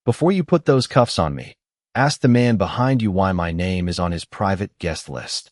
Before you put those cuffs on me, ask the man behind you why my name is on his private guest list.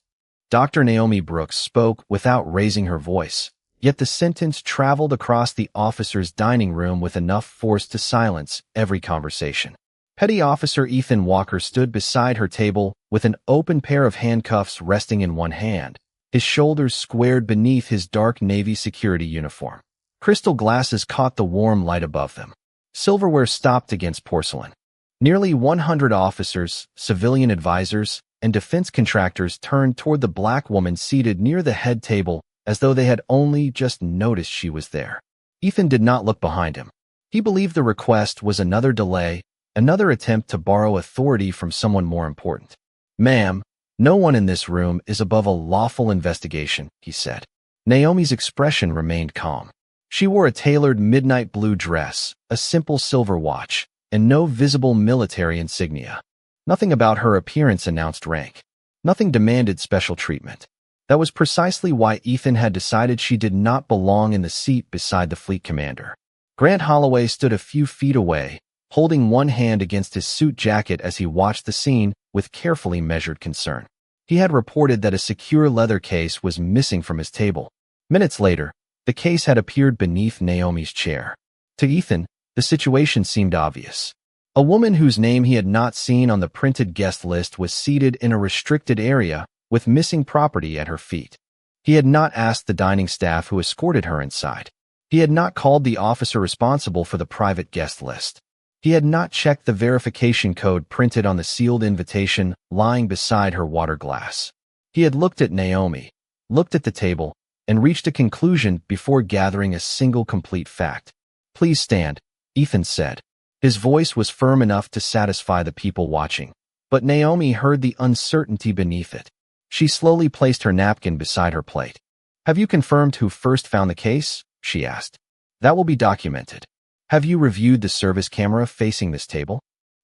Dr. Naomi Brooks spoke without raising her voice, yet the sentence traveled across the officer's dining room with enough force to silence every conversation. Petty Officer Ethan Walker stood beside her table with an open pair of handcuffs resting in one hand, his shoulders squared beneath his dark Navy security uniform. Crystal glasses caught the warm light above them. Silverware stopped against porcelain. Nearly 100 officers, civilian advisors, and defense contractors turned toward the black woman seated near the head table as though they had only just noticed she was there. Ethan did not look behind him. He believed the request was another delay, another attempt to borrow authority from someone more important. "Ma'am, no one in this room is above a lawful investigation," he said. Naomi's expression remained calm. She wore a tailored midnight blue dress, a simple silver watch, and no visible military insignia. Nothing about her appearance announced rank. Nothing demanded special treatment. That was precisely why Ethan had decided she did not belong in the seat beside the fleet commander. Grant Holloway stood a few feet away, holding one hand against his suit jacket as he watched the scene with carefully measured concern. He had reported that a secure leather case was missing from his table. Minutes later, the case had appeared beneath Naomi's chair. To Ethan, the situation seemed obvious. A woman whose name he had not seen on the printed guest list was seated in a restricted area with missing property at her feet. He had not asked the dining staff who escorted her inside. He had not called the officer responsible for the private guest list. He had not checked the verification code printed on the sealed invitation lying beside her water glass. He had looked at Naomi, looked at the table, and reached a conclusion before gathering a single complete fact. "Please stand," Ethan said. His voice was firm enough to satisfy the people watching, but Naomi heard the uncertainty beneath it. She slowly placed her napkin beside her plate. "Have you confirmed who first found the case?" she asked. "That will be documented. Have you reviewed the service camera facing this table?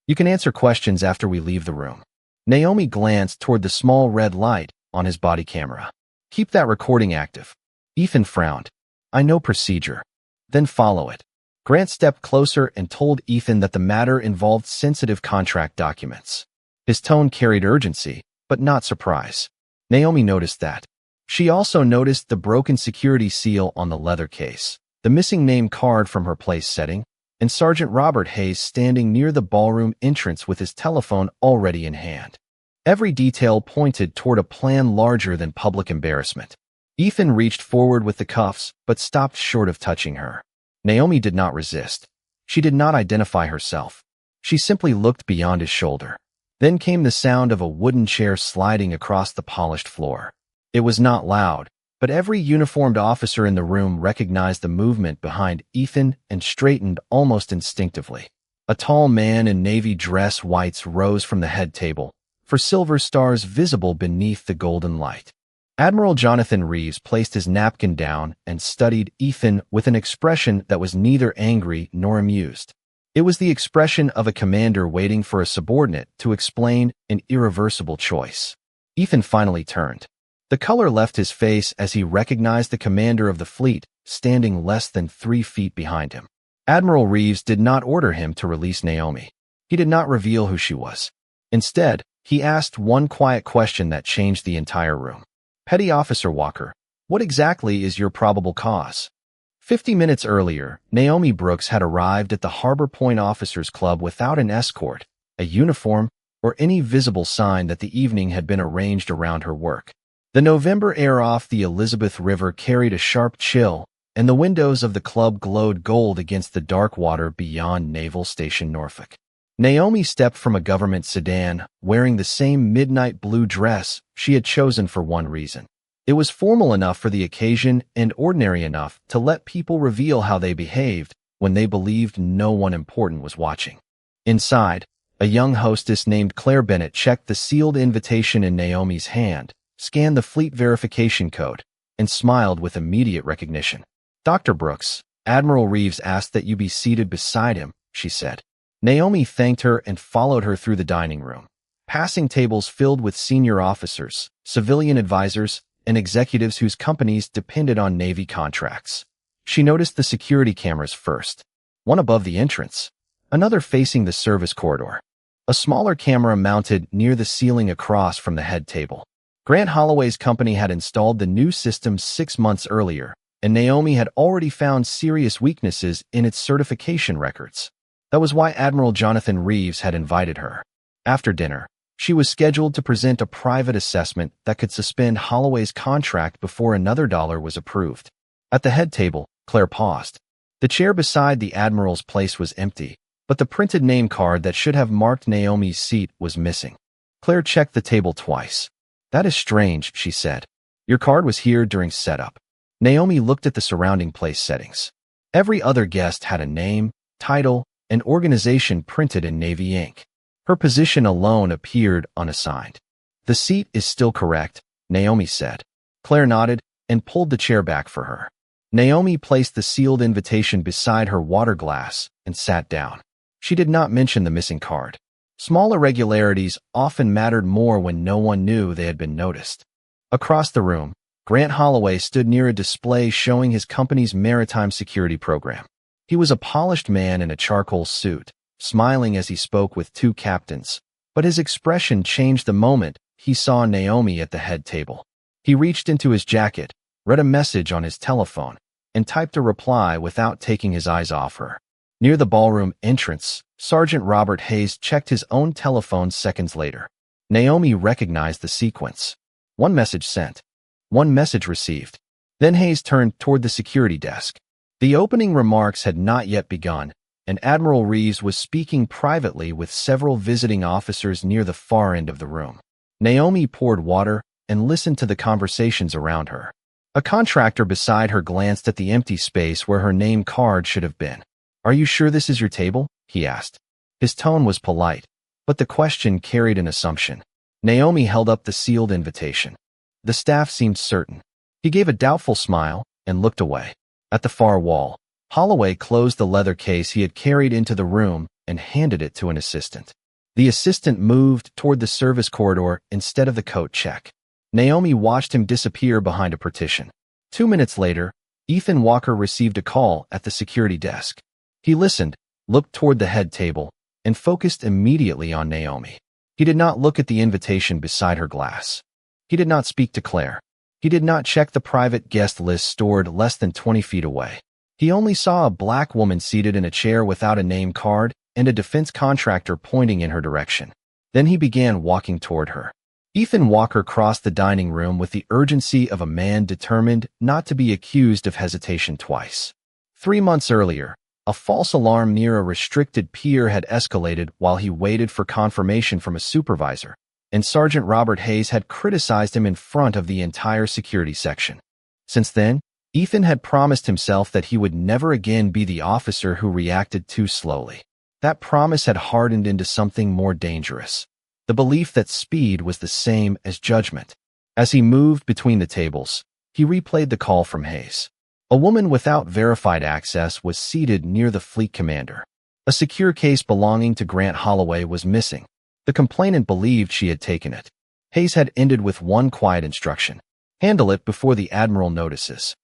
You can answer questions after we leave the room." Naomi glanced toward the small red light on his body camera. "Keep that recording active." Ethan frowned. "I know procedure." "Then follow it." Grant stepped closer and told Ethan that the matter involved sensitive contract documents. His tone carried urgency, but not surprise. Naomi noticed that. She also noticed the broken security seal on the leather case, the missing name card from her place setting, and Sergeant Robert Hayes standing near the ballroom entrance with his telephone already in hand. Every detail pointed toward a plan larger than public embarrassment. Ethan reached forward with the cuffs, but stopped short of touching her. Naomi did not resist. She did not identify herself. She simply looked beyond his shoulder. Then came the sound of a wooden chair sliding across the polished floor. It was not loud, but every uniformed officer in the room recognized the movement behind Ethan and straightened almost instinctively. A tall man in navy dress whites rose from the head table, for silver stars visible beneath the golden light. Admiral Jonathan Reeves placed his napkin down and studied Ethan with an expression that was neither angry nor amused. It was the expression of a commander waiting for a subordinate to explain an irreversible choice. Ethan finally turned. The color left his face as he recognized the commander of the fleet, standing less than 3 feet behind him. Admiral Reeves did not order him to release Naomi. He did not reveal who she was. Instead, he asked one quiet question that changed the entire room. "Petty Officer Walker, what exactly is your probable cause?" 50 minutes earlier, Naomi Brooks had arrived at the Harbor Point Officers Club without an escort, a uniform, or any visible sign that the evening had been arranged around her work. The November air off the Elizabeth River carried a sharp chill, and the windows of the club glowed gold against the dark water beyond Naval Station Norfolk. Naomi stepped from a government sedan, wearing the same midnight blue dress she had chosen for one reason. It was formal enough for the occasion and ordinary enough to let people reveal how they behaved when they believed no one important was watching. Inside, a young hostess named Claire Bennett checked the sealed invitation in Naomi's hand, scanned the fleet verification code, and smiled with immediate recognition. "Dr. Brooks, Admiral Reeves asked that you be seated beside him," she said. Naomi thanked her and followed her through the dining room. Passing tables filled with senior officers, civilian advisors, and executives whose companies depended on Navy contracts. She noticed the security cameras first. One above the entrance, another facing the service corridor. A smaller camera mounted near the ceiling across from the head table. Grant Holloway's company had installed the new system 6 months earlier, and Naomi had already found serious weaknesses in its certification records. That was why Admiral Jonathan Reeves had invited her. After dinner, she was scheduled to present a private assessment that could suspend Holloway's contract before another dollar was approved. At the head table, Claire paused. The chair beside the Admiral's place was empty, but the printed name card that should have marked Naomi's seat was missing. Claire checked the table twice. "That is strange," she said. "Your card was here during setup." Naomi looked at the surrounding place settings. Every other guest had a name, title, and organization printed in navy ink. Her position alone appeared unassigned. "The seat is still correct," Naomi said. Claire nodded and pulled the chair back for her. Naomi placed the sealed invitation beside her water glass and sat down. She did not mention the missing card. Small irregularities often mattered more when no one knew they had been noticed. Across the room, Grant Holloway stood near a display showing his company's maritime security program. He was a polished man in a charcoal suit, smiling as he spoke with two captains, but his expression changed the moment he saw Naomi at the head table. He reached into his jacket, read a message on his telephone, and typed a reply without taking his eyes off her. Near the ballroom entrance, Sergeant Robert Hayes checked his own telephone seconds later. Naomi recognized the sequence. One message sent. One message received. Then Hayes turned toward the security desk. The opening remarks had not yet begun, and Admiral Reeves was speaking privately with several visiting officers near the far end of the room. Naomi poured water and listened to the conversations around her. A contractor beside her glanced at the empty space where her name card should have been. "Are you sure this is your table?" he asked. His tone was polite, but the question carried an assumption. Naomi held up the sealed invitation. The staff seemed certain. He gave a doubtful smile and looked away. At the far wall, Holloway closed the leather case he had carried into the room and handed it to an assistant. The assistant moved toward the service corridor instead of the coat check. Naomi watched him disappear behind a partition. 2 minutes later, Ethan Walker received a call at the security desk. He listened, looked toward the head table, and focused immediately on Naomi. He did not look at the invitation beside her glass. He did not speak to Claire. He did not check the private guest list stored less than 20 feet away. He only saw a black woman seated in a chair without a name card and a defense contractor pointing in her direction. Then he began walking toward her. Ethan Walker crossed the dining room with the urgency of a man determined not to be accused of hesitation twice. 3 months earlier, a false alarm near a restricted pier had escalated while he waited for confirmation from a supervisor, and Sergeant Robert Hayes had criticized him in front of the entire security section. Since then, Ethan had promised himself that he would never again be the officer who reacted too slowly. That promise had hardened into something more dangerous. The belief that speed was the same as judgment. As he moved between the tables, he replayed the call from Hayes. A woman without verified access was seated near the fleet commander. A secure case belonging to Grant Holloway was missing. The complainant believed she had taken it. Hayes had ended with one quiet instruction: handle it before the Admiral notices.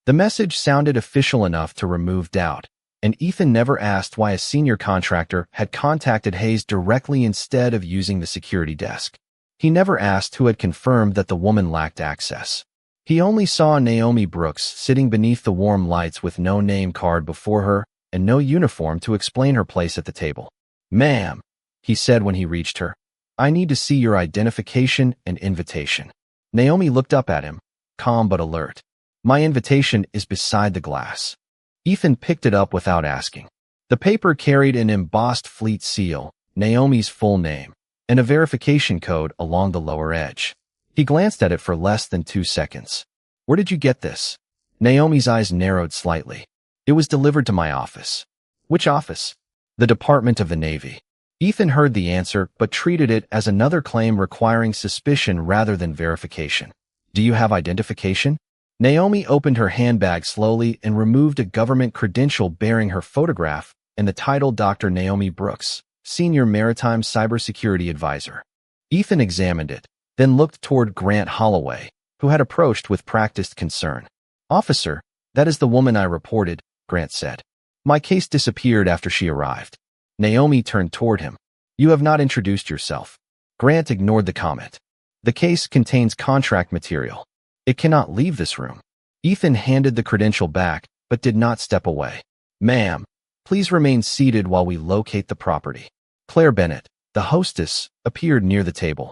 The message sounded official enough to remove doubt, and Ethan never asked why a senior contractor had contacted Hayes directly instead of using the security desk. He never asked who had confirmed that the woman lacked access. He only saw Naomi Brooks sitting beneath the warm lights with no name card before her and no uniform to explain her place at the table. "Ma'am," he said when he reached her, "I need to see your identification and invitation." Naomi looked up at him, calm but alert. "My invitation is beside the glass." Ethan picked it up without asking. The paper carried an embossed fleet seal, Naomi's full name, and a verification code along the lower edge. He glanced at it for less than 2 seconds. "Where did you get this?" Naomi's eyes narrowed slightly. "It was delivered to my office." "Which office?" "The Department of the Navy." Ethan heard the answer but treated it as another claim requiring suspicion rather than verification. "Do you have identification?" Naomi opened her handbag slowly and removed a government credential bearing her photograph and the title Dr. Naomi Brooks, Senior Maritime Cybersecurity Advisor. Ethan examined it, then looked toward Grant Holloway, who had approached with practiced concern. "Officer, that is the woman I reported," Grant said. "My case disappeared after she arrived." Naomi turned toward him. You have not introduced yourself. Grant ignored the comment. The case contains contract material. It cannot leave this room. Ethan handed the credential back, but did not step away. Ma'am, please remain seated while we locate the property. Claire Bennett, the hostess, appeared near the table.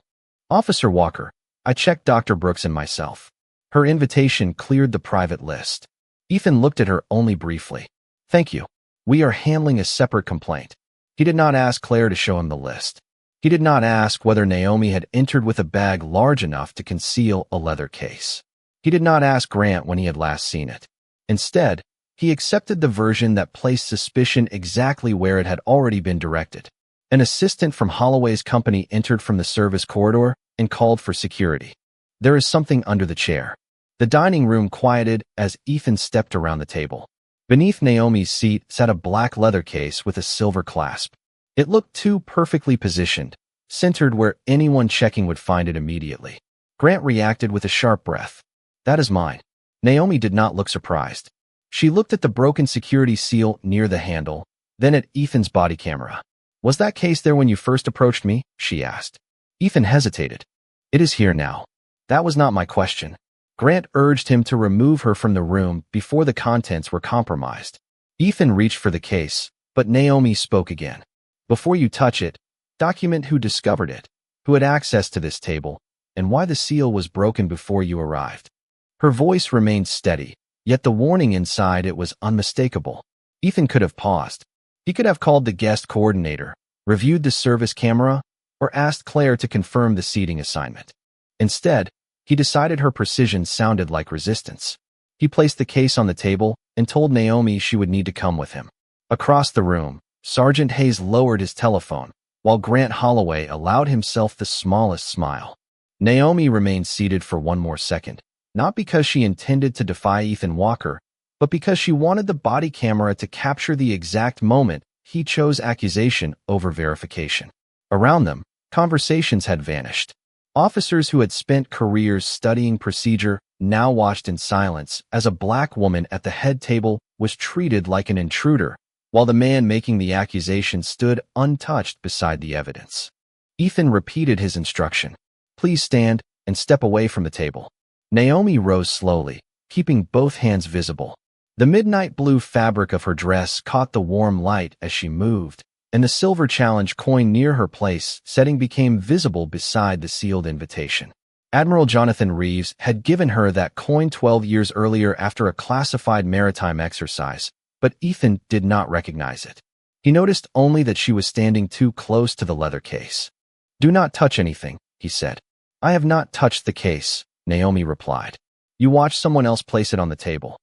Officer Walker, I checked Dr. Brooks and myself. Her invitation cleared the private list. Ethan looked at her only briefly. Thank you. We are handling a separate complaint. He did not ask Claire to show him the list. He did not ask whether Naomi had entered with a bag large enough to conceal a leather case. He did not ask Grant when he had last seen it. Instead, he accepted the version that placed suspicion exactly where it had already been directed. An assistant from Holloway's company entered from the service corridor and called for security. There is something under the chair. The dining room quieted as Ethan stepped around the table. Beneath Naomi's seat sat a black leather case with a silver clasp. It looked too perfectly positioned, centered where anyone checking would find it immediately. Grant reacted with a sharp breath. That is mine. Naomi did not look surprised. She looked at the broken security seal near the handle, then at Ethan's body camera. Was that case there when you first approached me? She asked. Ethan hesitated. It is here now. That was not my question. Grant urged him to remove her from the room before the contents were compromised. Ethan reached for the case, but Naomi spoke again. Before you touch it, document who discovered it, who had access to this table, and why the seal was broken before you arrived. Her voice remained steady, yet the warning inside it was unmistakable. Ethan could have paused. He could have called the guest coordinator, reviewed the service camera, or asked Claire to confirm the seating assignment. Instead, he decided her precision sounded like resistance. He placed the case on the table and told Naomi she would need to come with him. Across the room, Sergeant Hayes lowered his telephone, while Grant Holloway allowed himself the smallest smile. Naomi remained seated for one more second, not because she intended to defy Ethan Walker, but because she wanted the body camera to capture the exact moment he chose accusation over verification. Around them, conversations had vanished. Officers who had spent careers studying procedure now watched in silence as a black woman at the head table was treated like an intruder, while the man making the accusation stood untouched beside the evidence. Ethan repeated his instruction. Please stand and step away from the table. Naomi rose slowly, keeping both hands visible. The midnight blue fabric of her dress caught the warm light as she moved, and the silver challenge coin near her place setting became visible beside the sealed invitation. Admiral Jonathan Reeves had given her that coin 12 years earlier after a classified maritime exercise, but Ethan did not recognize it. He noticed only that she was standing too close to the leather case. Do not touch anything, he said. I have not touched the case, Naomi replied. You watched someone else place it on the table.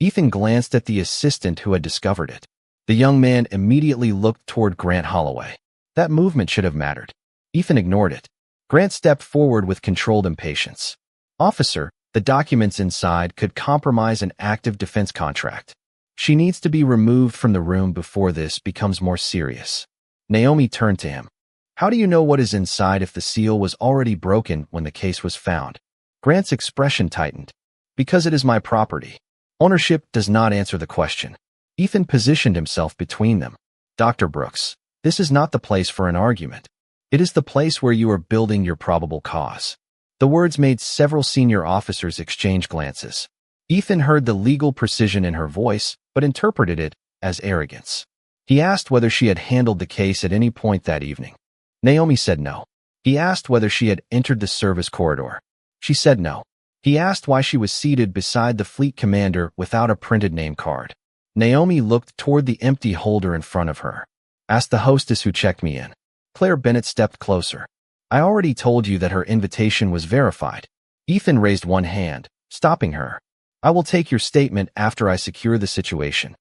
Ethan glanced at the assistant who had discovered it. The young man immediately looked toward Grant Holloway. That movement should have mattered. Ethan ignored it. Grant stepped forward with controlled impatience. Officer, the documents inside could compromise an active defense contract. She needs to be removed from the room before this becomes more serious. Naomi turned to him. How do you know what is inside if the seal was already broken when the case was found? Grant's expression tightened. Because it is my property. Ownership does not answer the question. Ethan positioned himself between them. Dr. Brooks, this is not the place for an argument. It is the place where you are building your probable cause. The words made several senior officers exchange glances. Ethan heard the legal precision in her voice, but interpreted it as arrogance. He asked whether she had handled the case at any point that evening. Naomi said no. He asked whether she had entered the service corridor. She said no. He asked why she was seated beside the fleet commander without a printed name card. Naomi looked toward the empty holder in front of her. Ask the hostess who checked me in. Claire Bennett stepped closer. I already told you that her invitation was verified. Ethan raised one hand, stopping her. I will take your statement after I secure the situation.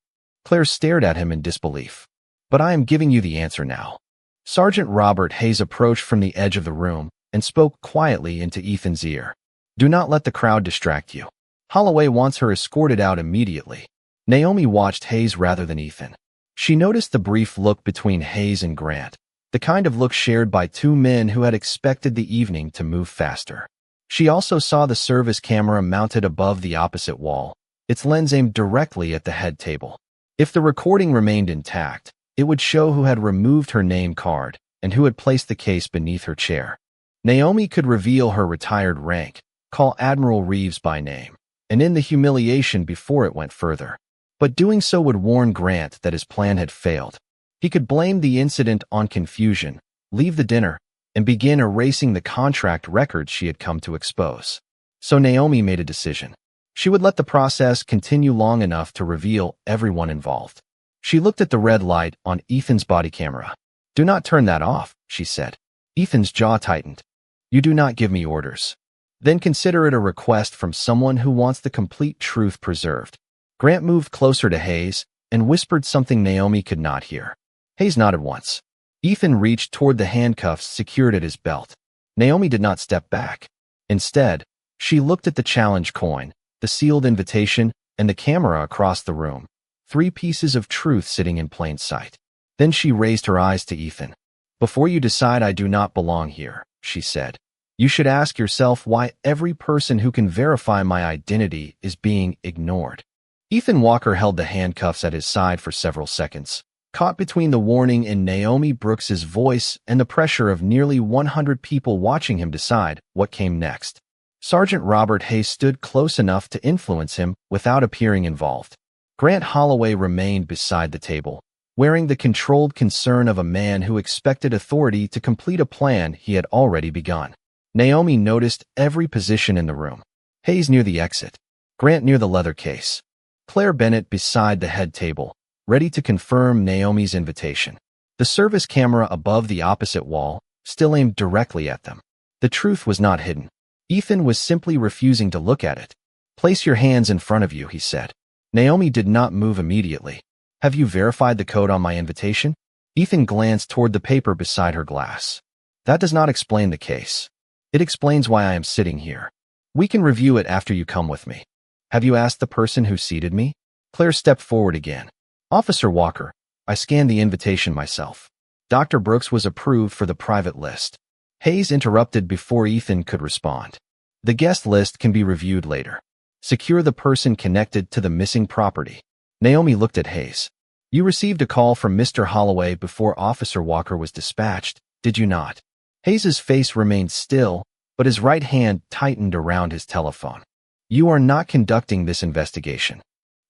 Claire stared at him in disbelief. But I am giving you the answer now. Sergeant Robert Hayes approached from the edge of the room and spoke quietly into Ethan's ear. Do not let the crowd distract you. Holloway wants her escorted out immediately. Naomi watched Hayes rather than Ethan. She noticed the brief look between Hayes and Grant, the kind of look shared by two men who had expected the evening to move faster. She also saw the service camera mounted above the opposite wall, its lens aimed directly at the head table. If the recording remained intact, It would show who had removed her name card and who had placed the case beneath her chair. Naomi could reveal her retired rank, call Admiral Reeves by name, and end the humiliation before it went further. But doing so would warn Grant that his plan had failed. He could blame the incident on confusion, leave the dinner, and begin erasing the contract records she had come to expose. So Naomi made a decision. She would let the process continue long enough to reveal everyone involved. She looked at the red light on Ethan's body camera. "Do not turn that off," she said. Ethan's jaw tightened. "You do not give me orders. Then consider it a request from someone who wants the complete truth preserved." Grant moved closer to Hayes and whispered something Naomi could not hear. Hayes nodded once. Ethan reached toward the handcuffs secured at his belt. Naomi did not step back. Instead, she looked at the challenge coin, the sealed invitation, and the camera across the room. 3 pieces of truth sitting in plain sight. Then she raised her eyes to Ethan. "Before you decide I do not belong here," she said, "you should ask yourself why every person who can verify my identity is being ignored." Ethan Walker held the handcuffs at his side for several seconds, caught between the warning in Naomi Brooks's voice and the pressure of nearly 100 people watching him decide what came next. Sergeant Robert Hayes stood close enough to influence him without appearing involved. Grant Holloway remained beside the table, wearing the controlled concern of a man who expected authority to complete a plan he had already begun. Naomi noticed every position in the room. Hayes near the exit, Grant near the leather case, Claire Bennett beside the head table, ready to confirm Naomi's invitation. The service camera above the opposite wall still aimed directly at them. The truth was not hidden. Ethan was simply refusing to look at it. "Place your hands in front of you," he said. Naomi did not move immediately. "Have you verified the code on my invitation?" Ethan glanced toward the paper beside her glass. "That does not explain the case. It explains why I am sitting here. We can review it after you come with me." "Have you asked the person who seated me?" Claire stepped forward again. "Officer Walker, I scanned the invitation myself. Dr. Brooks was approved for the private list." Hayes interrupted before Ethan could respond. "The guest list can be reviewed later. Secure the person connected to the missing property." Naomi looked at Hayes. "You received a call from Mr. Holloway before Officer Walker was dispatched, did you not?" Hayes's face remained still, but his right hand tightened around his telephone. "You are not conducting this investigation.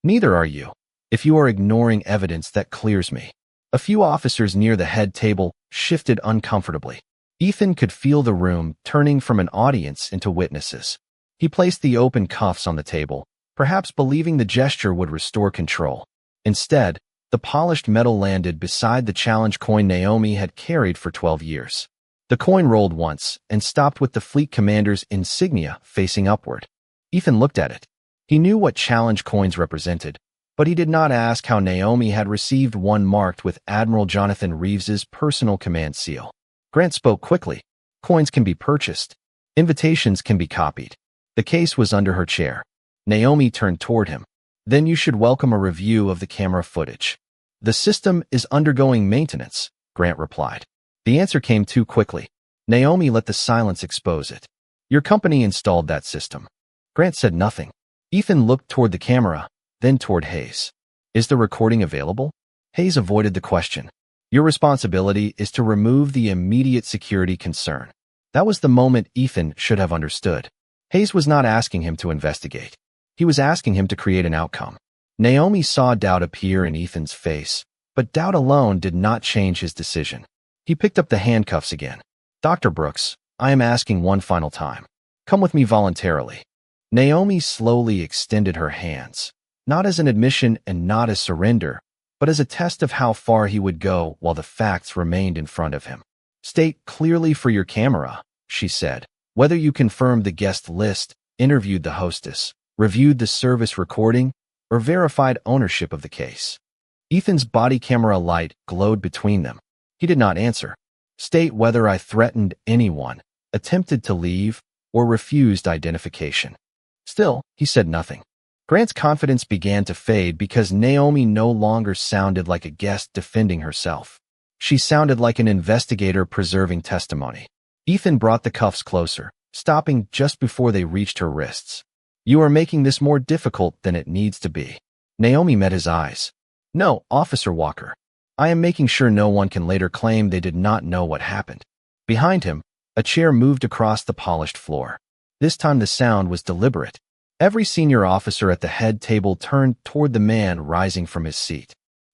Neither are you. If you are ignoring evidence that clears me." A few officers near the head table shifted uncomfortably. Ethan could feel the room turning from an audience into witnesses. He placed the open cuffs on the table, perhaps believing the gesture would restore control. Instead, the polished metal landed beside the challenge coin Naomi had carried for 12 years. The coin rolled once and stopped with the fleet commander's insignia facing upward. Ethan looked at it. He knew what challenge coins represented, but he did not ask how Naomi had received one marked with Admiral Jonathan Reeves's personal command seal. Grant spoke quickly. "Coins can be purchased. Invitations can be copied." The case was under her chair. Naomi turned toward him. "Then you should welcome a review of the camera footage." "The system is undergoing maintenance," Grant replied. The answer came too quickly. Naomi let the silence expose it. "Your company installed that system." Grant said nothing. Ethan looked toward the camera, then toward Hayes. "Is the recording available?" Hayes avoided the question. "Your responsibility is to remove the immediate security concern." That was the moment Ethan should have understood. Hayes was not asking him to investigate. He was asking him to create an outcome. Naomi saw doubt appear in Ethan's face, but doubt alone did not change his decision. He picked up the handcuffs again. "Dr. Brooks, I am asking one final time. Come with me voluntarily." Naomi slowly extended her hands, not as an admission and not as surrender, but as a test of how far he would go while the facts remained in front of him. "State clearly for your camera," she said, "whether you confirmed the guest list, interviewed the hostess, reviewed the service recording, or verified ownership of the case." Ethan's body camera light glowed between them. He did not answer. "State whether I threatened anyone, attempted to leave, or refused identification." Still, he said nothing. Grant's confidence began to fade because Naomi no longer sounded like a guest defending herself. She sounded like an investigator preserving testimony. Ethan brought the cuffs closer, stopping just before they reached her wrists. "You are making this more difficult than it needs to be." Naomi met his eyes. "No, Officer Walker. I am making sure no one can later claim they did not know what happened. Behind him, a chair moved across the polished floor. This time the sound was deliberate. Every senior officer at the head table turned toward the man rising from his seat.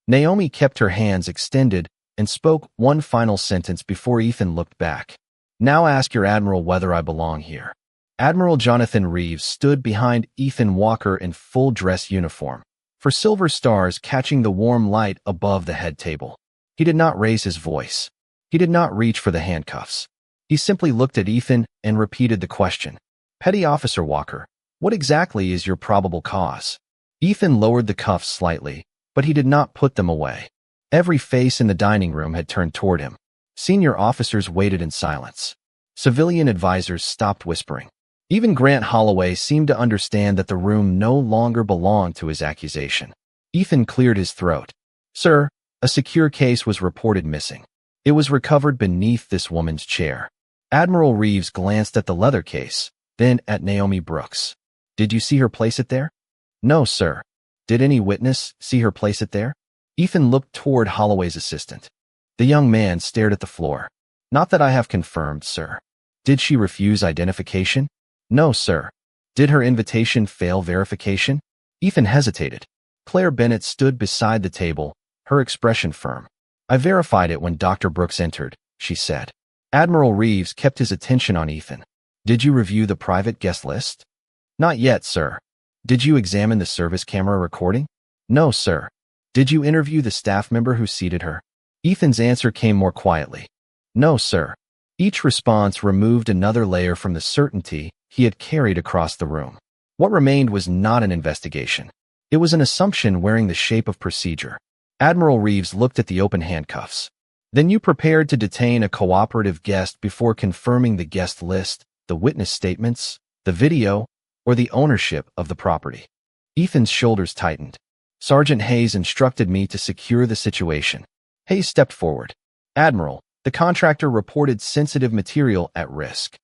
Naomi kept her hands extended and spoke one final sentence before Ethan looked back. Now ask your Admiral whether I belong here. Admiral Jonathan Reeves stood behind Ethan Walker in full dress uniform, for silver stars catching the warm light above the head table. He did not raise his voice. He did not reach for the handcuffs. He simply looked at Ethan and repeated the question. Petty Officer Walker, what exactly is your probable cause? Ethan lowered the cuffs slightly, but he did not put them away. Every face in the dining room had turned toward him. Senior officers waited in silence. Civilian advisors stopped whispering. Even Grant Holloway seemed to understand that the room no longer belonged to his accusation. Ethan cleared his throat. Sir, a secure case was reported missing. It was recovered beneath this woman's chair. Admiral Reeves glanced at the leather case, then at Naomi Brooks. Did you see her place it there? No, sir. Did any witness see her place it there? Ethan looked toward Holloway's assistant. The young man stared at the floor. Not that I have confirmed, sir. Did she refuse identification? No, sir. Did her invitation fail verification? Ethan hesitated. Claire Bennett stood beside the table, her expression firm. I verified it when Dr. Brooks entered, she said. Admiral Reeves kept his attention on Ethan. Did you review the private guest list? Not yet, sir. Did you examine the service camera recording? No, sir. Did you interview the staff member who seated her? Ethan's answer came more quietly. No, sir. Each response removed another layer from the certainty he had carried across the room. What remained was not an investigation. It was an assumption wearing the shape of procedure. Admiral Reeves looked at the open handcuffs. Then you prepared to detain a cooperative guest before confirming the guest list, the witness statements, the video, or the ownership of the property. Ethan's shoulders tightened. Sergeant Hayes instructed me to secure the situation. Hayes stepped forward. Admiral, the contractor reported sensitive material at risk.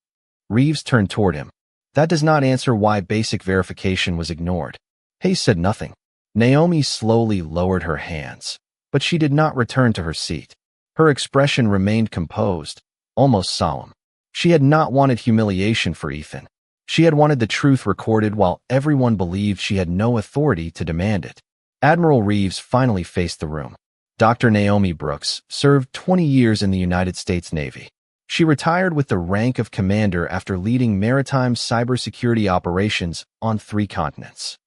Reeves turned toward him. That does not answer why basic verification was ignored. Hayes said nothing. Naomi slowly lowered her hands, but she did not return to her seat. Her expression remained composed, almost solemn. She had not wanted humiliation for Ethan. She had wanted the truth recorded while everyone believed she had no authority to demand it. Admiral Reeves finally faced the room. Dr. Naomi Brooks served 20 years in the United States Navy. She retired with the rank of commander after leading maritime cybersecurity operations on 3 continents.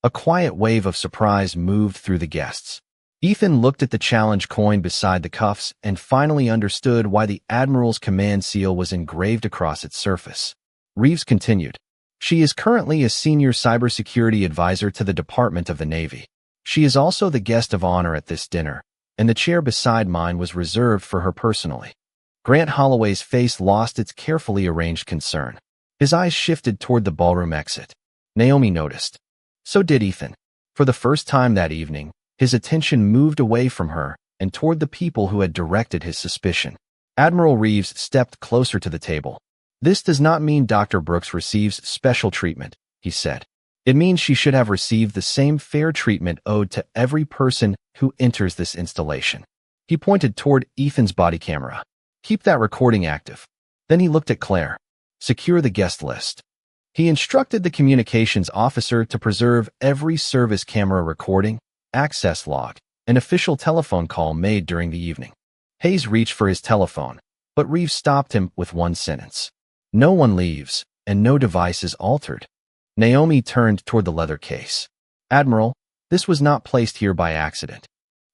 A quiet wave of surprise moved through the guests. Ethan looked at the challenge coin beside the cuffs and finally understood why the Admiral's command seal was engraved across its surface. Reeves continued. She is currently a senior cybersecurity advisor to the Department of the Navy. She is also the guest of honor at this dinner, and the chair beside mine was reserved for her personally. Grant Holloway's face lost its carefully arranged concern. His eyes shifted toward the ballroom exit. Naomi noticed. So did Ethan. For the first time that evening, his attention moved away from her and toward the people who had directed his suspicion. Admiral Reeves stepped closer to the table. This does not mean Dr. Brooks receives special treatment, he said. It means she should have received the same fair treatment owed to every person who enters this installation. He pointed toward Ethan's body camera. Keep that recording active. Then he looked at Claire. Secure the guest list. He instructed the communications officer to preserve every service camera recording, access log, and official telephone call made during the evening. Hayes reached for his telephone, but Reeves stopped him with one sentence. No one leaves, and no device is altered. Naomi turned toward the leather case. Admiral, this was not placed here by accident.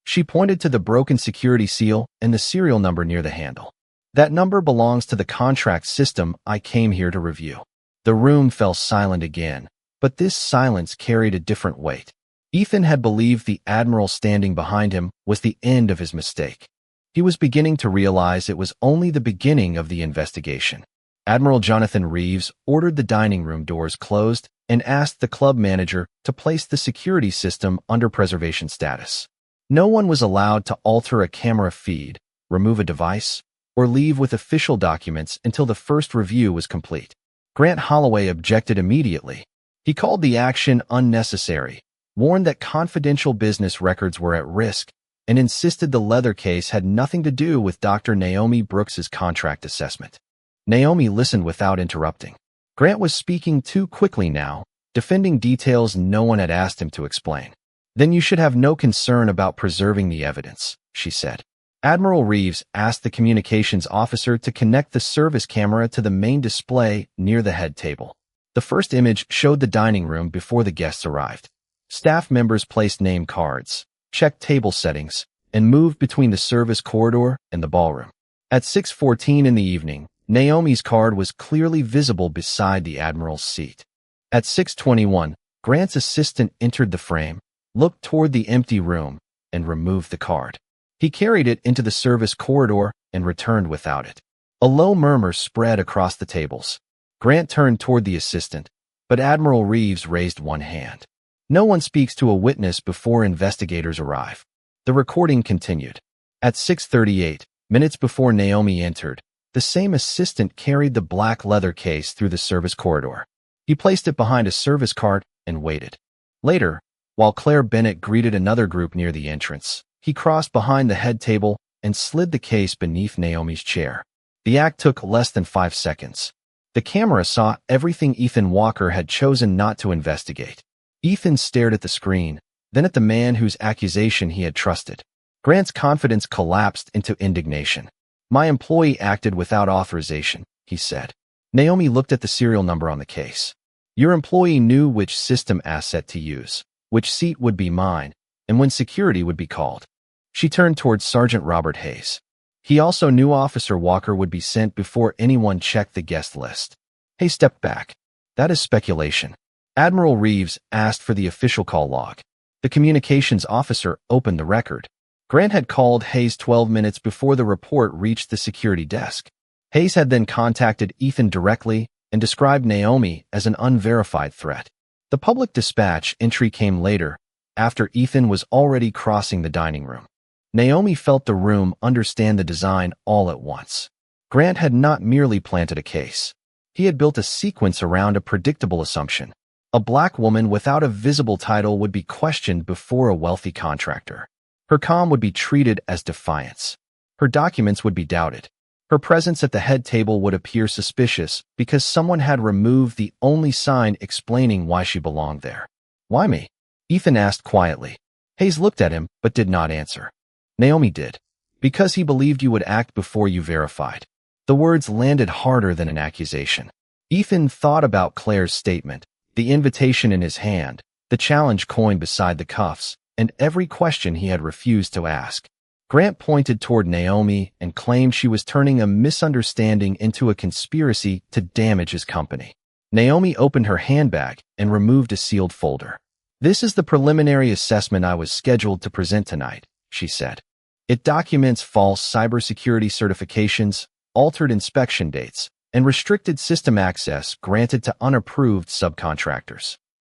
She pointed to the broken security seal and the serial number near the handle. That number belongs to the contract system I came here to review. The room fell silent again, but this silence carried a different weight. Ethan had believed the Admiral standing behind him was the end of his mistake. He was beginning to realize it was only the beginning of the investigation. Admiral Jonathan Reeves ordered the dining room doors closed and asked the club manager to place the security system under preservation status. No one was allowed to alter a camera feed, remove a device, or leave with official documents until the first review was complete. Grant Holloway objected immediately. He called the action unnecessary, warned that confidential business records were at risk, and insisted the leather case had nothing to do with Dr. Naomi Brooks's contract assessment. Naomi listened without interrupting. Grant was speaking too quickly now, defending details no one had asked him to explain. "Then you should have no concern about preserving the evidence," she said. Admiral Reeves asked the communications officer to connect the service camera to the main display near the head table. The first image showed the dining room before the guests arrived. Staff members placed name cards, checked table settings, and moved between the service corridor and the ballroom. At 6:14 in the evening, Naomi's card was clearly visible beside the Admiral's seat. At 6:21, Grant's assistant entered the frame, looked toward the empty room, and removed the card. He carried it into the service corridor and returned without it. A low murmur spread across the tables. Grant turned toward the assistant, but Admiral Reeves raised one hand. "No one speaks to a witness before investigators arrive." The recording continued. At 6:38, minutes before Naomi entered, the same assistant carried the black leather case through the service corridor. He placed it behind a service cart and waited. Later, while Claire Bennett greeted another group near the entrance, he crossed behind the head table and slid the case beneath Naomi's chair. The act took less than 5 seconds. The camera saw everything Ethan Walker had chosen not to investigate. Ethan stared at the screen, then at the man whose accusation he had trusted. Grant's confidence collapsed into indignation. "My employee acted without authorization," he said. Naomi looked at the serial number on the case. "Your employee knew which system asset to use, which seat would be mine, and when security would be called." She turned towards Sergeant Robert Hayes. He also knew Officer Walker would be sent before anyone checked the guest list. Hayes stepped back. "That is speculation." Admiral Reeves asked for the official call log. The communications officer opened the record. Grant had called Hayes 12 minutes before the report reached the security desk. Hayes had then contacted Ethan directly and described Naomi as an unverified threat. The public dispatch entry came later, after Ethan was already crossing the dining room. Naomi felt the room understand the design all at once. Grant had not merely planted a case. He had built a sequence around a predictable assumption. A black woman without a visible title would be questioned before a wealthy contractor. Her calm would be treated as defiance. Her documents would be doubted. Her presence at the head table would appear suspicious because someone had removed the only sign explaining why she belonged there. "Why me?" Ethan asked quietly. Hayes looked at him but did not answer. Naomi did. "Because he believed you would act before you verified." The words landed harder than an accusation. Ethan thought about Claire's statement, the invitation in his hand, the challenge coin beside the cuffs, and every question he had refused to ask. Grant pointed toward Naomi and claimed she was turning a misunderstanding into a conspiracy to damage his company. Naomi opened her handbag and removed a sealed folder. "This is the preliminary assessment I was scheduled to present tonight," she said. "It documents false cybersecurity certifications, altered inspection dates, and restricted system access granted to unapproved subcontractors."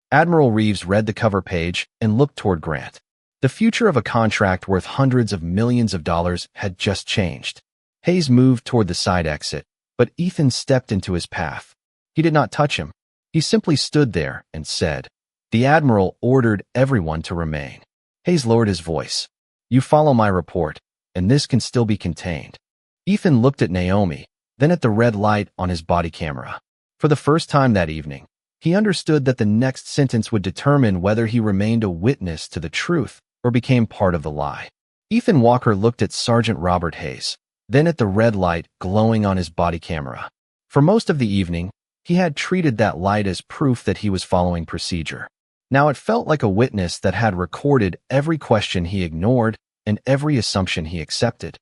Admiral Reeves read the cover page and looked toward Grant. The future of a contract worth hundreds of millions of dollars had just changed. Hayes moved toward the side exit, but Ethan stepped into his path. He did not touch him. He simply stood there and said, "The Admiral ordered everyone to remain." Hayes lowered his voice. "You follow my report, and this can still be contained." Ethan looked at Naomi, then at the red light on his body camera. For the first time that evening, he understood that the next sentence would determine whether he remained a witness to the truth or became part of the lie. Ethan Walker looked at Sergeant Robert Hayes, then at the red light glowing on his body camera. For most of the evening, he had treated that light as proof that he was following procedure. Now it felt like a witness that had recorded every question he ignored and every assumption he accepted.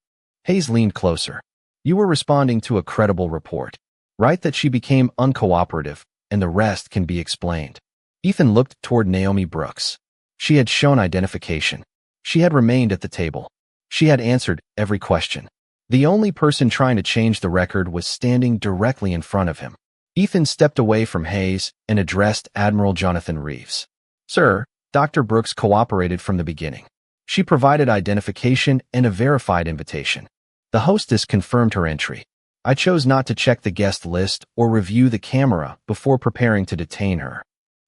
Hayes leaned closer. "You were responding to a credible report. Right that she became uncooperative, and the rest can be explained." Ethan looked toward Naomi Brooks. She had shown identification. She had remained at the table. She had answered every question. The only person trying to change the record was standing directly in front of him. Ethan stepped away from Hayes and addressed Admiral Jonathan Reeves. "Sir, Dr. Brooks cooperated from the beginning. She provided identification and a verified invitation. The hostess confirmed her entry. I chose not to check the guest list or review the camera before preparing to detain her."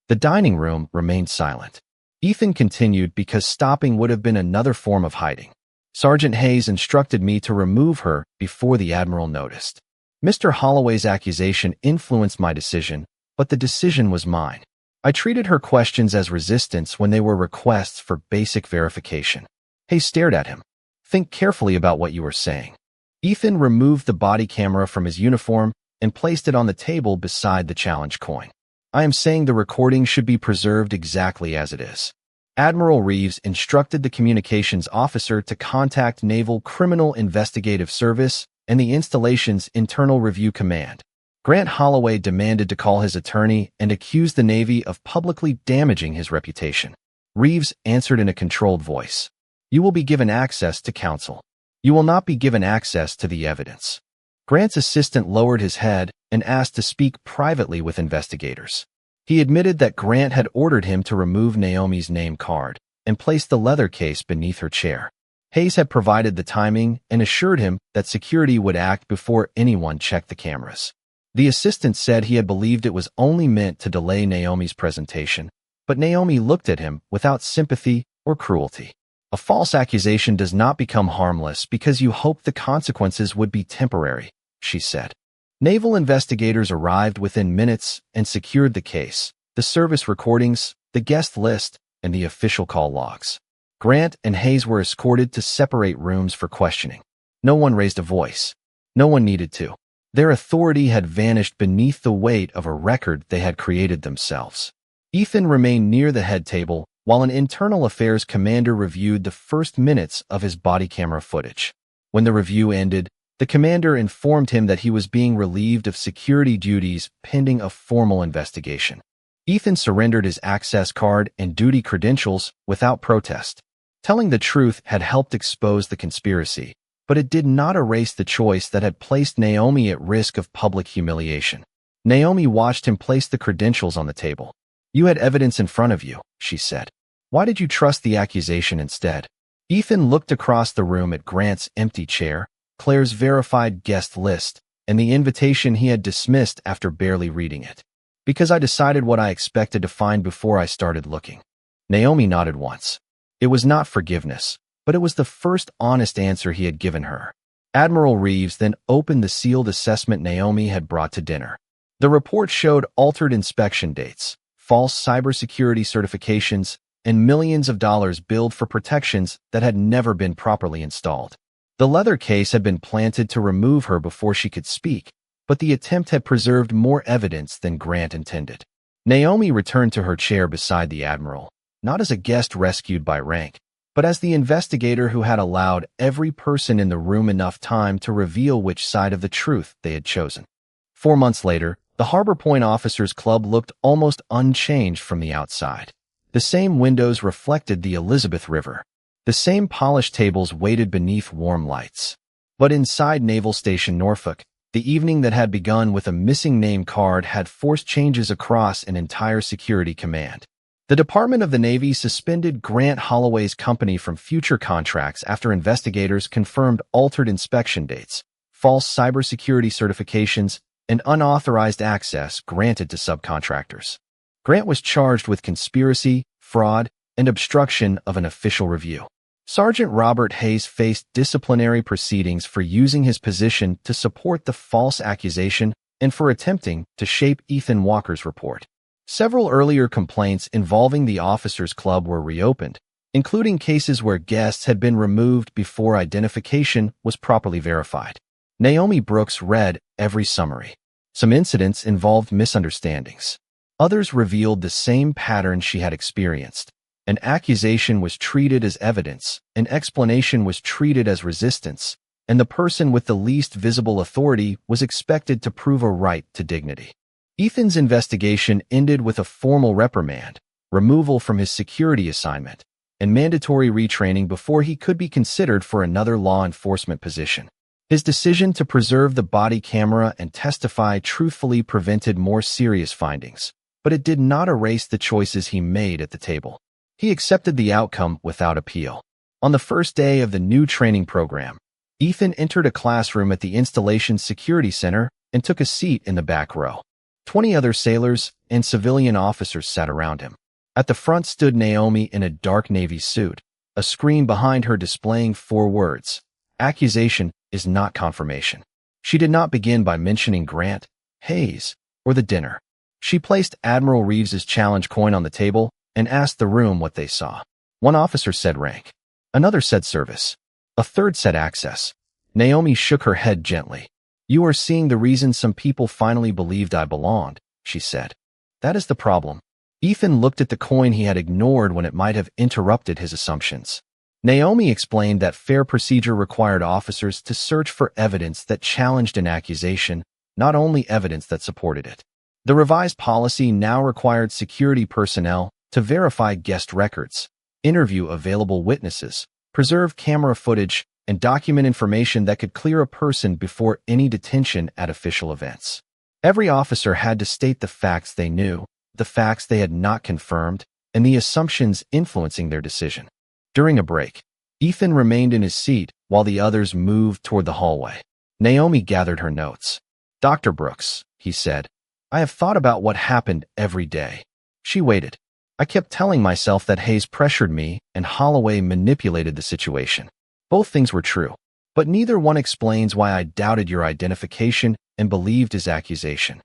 The dining room remained silent. Ethan continued because stopping would have been another form of hiding. Sergeant Hayes instructed me to remove her before the Admiral noticed. Mr. Holloway's accusation influenced my decision, but the decision was mine. I treated her questions as resistance when they were requests for basic verification. Hayes stared at him. Think carefully about what you are saying. Ethan removed the body camera from his uniform and placed it on the table beside the challenge coin. I am saying the recording should be preserved exactly as it is. Admiral Reeves instructed the communications officer to contact Naval Criminal Investigative Service and the installation's Internal Review Command. Grant Holloway demanded to call his attorney and accused the Navy of publicly damaging his reputation. Reeves answered in a controlled voice. You will be given access to counsel. You will not be given access to the evidence. Grant's assistant lowered his head and asked to speak privately with investigators. He admitted that Grant had ordered him to remove Naomi's name card and place the leather case beneath her chair. Hayes had provided the timing and assured him that security would act before anyone checked the cameras. The assistant said he had believed it was only meant to delay Naomi's presentation, but Naomi looked at him without sympathy or cruelty. A false accusation does not become harmless because you hope the consequences would be temporary, she said. Naval investigators arrived within minutes and secured the case, the service recordings, the guest list, and the official call logs. Grant and Hayes were escorted to separate rooms for questioning. No one raised a voice. No one needed to. Their authority had vanished beneath the weight of a record they had created themselves. Ethan remained near the head table while an internal affairs commander reviewed the first minutes of his body camera footage. When the review ended, the commander informed him that he was being relieved of security duties pending a formal investigation. Ethan surrendered his access card and duty credentials without protest. Telling the truth had helped expose the conspiracy, but it did not erase the choice that had placed Naomi at risk of public humiliation. Naomi watched him place the credentials on the table. You had evidence in front of you, she said. Why did you trust the accusation instead? Ethan looked across the room at Grant's empty chair, Claire's verified guest list, and the invitation he had dismissed after barely reading it. Because I decided what I expected to find before I started looking. Naomi nodded once. It was not forgiveness, but it was the first honest answer he had given her. Admiral Reeves then opened the sealed assessment Naomi had brought to dinner. The report showed altered inspection dates, false cybersecurity certifications, and millions of dollars billed for protections that had never been properly installed. The leather case had been planted to remove her before she could speak, but the attempt had preserved more evidence than Grant intended. Naomi returned to her chair beside the Admiral, not as a guest rescued by rank, but as the investigator who had allowed every person in the room enough time to reveal which side of the truth they had chosen. 4 months later, the Harbor Point Officers Club looked almost unchanged from the outside. The same windows reflected the Elizabeth River. The same polished tables waited beneath warm lights. But inside Naval Station Norfolk, the evening that had begun with a missing name card had forced changes across an entire security command. The Department of the Navy suspended Grant Holloway's company from future contracts after investigators confirmed altered inspection dates, false cybersecurity certifications, and unauthorized access granted to subcontractors. Grant was charged with conspiracy, fraud, and obstruction of an official review. Sergeant Robert Hayes faced disciplinary proceedings for using his position to support the false accusation and for attempting to shape Ethan Walker's report. Several earlier complaints involving the Officers Club were reopened, including cases where guests had been removed before identification was properly verified. Naomi Brooks read every summary. Some incidents involved misunderstandings. Others revealed the same pattern she had experienced. An accusation was treated as evidence, an explanation was treated as resistance, and the person with the least visible authority was expected to prove a right to dignity. Ethan's investigation ended with a formal reprimand, removal from his security assignment, and mandatory retraining before he could be considered for another law enforcement position. His decision to preserve the body camera and testify truthfully prevented more serious findings, but it did not erase the choices he made at the table. He accepted the outcome without appeal. On the first day of the new training program, Ethan entered a classroom at the installation's security center and took a seat in the back row. 20 other sailors and civilian officers sat around him. At the front stood Naomi in a dark navy suit, a screen behind her displaying 4 words: "Accusation is not confirmation." She did not begin by mentioning Grant, Hayes, or the dinner. She placed Admiral Reeves's challenge coin on the table and asked the room what they saw. One officer said rank. Another said service. A third said access. Naomi shook her head gently. "You are seeing the reason some people finally believed I belonged," she said. "That is the problem." Ethan looked at the coin he had ignored when it might have interrupted his assumptions. Naomi explained that fair procedure required officers to search for evidence that challenged an accusation, not only evidence that supported it. The revised policy now required security personnel to verify guest records, interview available witnesses, preserve camera footage, and document information that could clear a person before any detention at official events. Every officer had to state the facts they knew, the facts they had not confirmed, and the assumptions influencing their decision. During a break, Ethan remained in his seat while the others moved toward the hallway. Naomi gathered her notes. "Dr. Brooks," he said, "I have thought about what happened every day." She waited. "I kept telling myself that Hayes pressured me and Holloway manipulated the situation. Both things were true, but neither one explains why I doubted your identification and believed his accusation."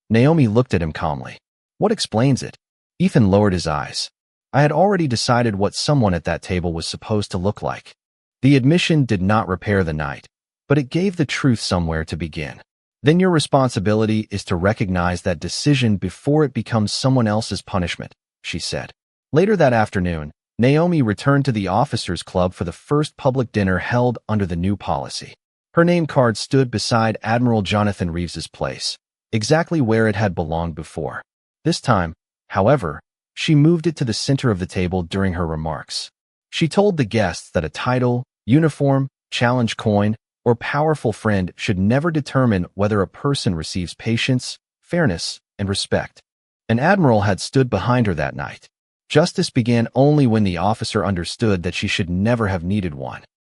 Naomi looked at him calmly. "What explains it?" Ethan lowered his eyes. "I had already decided what someone at that table was supposed to look like. The admission did not repair the night, but it gave the truth somewhere to begin. Then your responsibility is to recognize that decision before it becomes someone else's punishment," she said. Later that afternoon, Naomi returned to the Officers Club for the first public dinner held under the new policy. Her name card stood beside Admiral Jonathan Reeves's place, exactly where it had belonged before. This time, however, she moved it to the center of the table during her remarks. She told the guests that a title, uniform, challenge coin, or powerful friend should never determine whether a person receives patience, fairness, and respect. An admiral had stood behind her that night. Justice began only when the officer understood that she should never have needed one.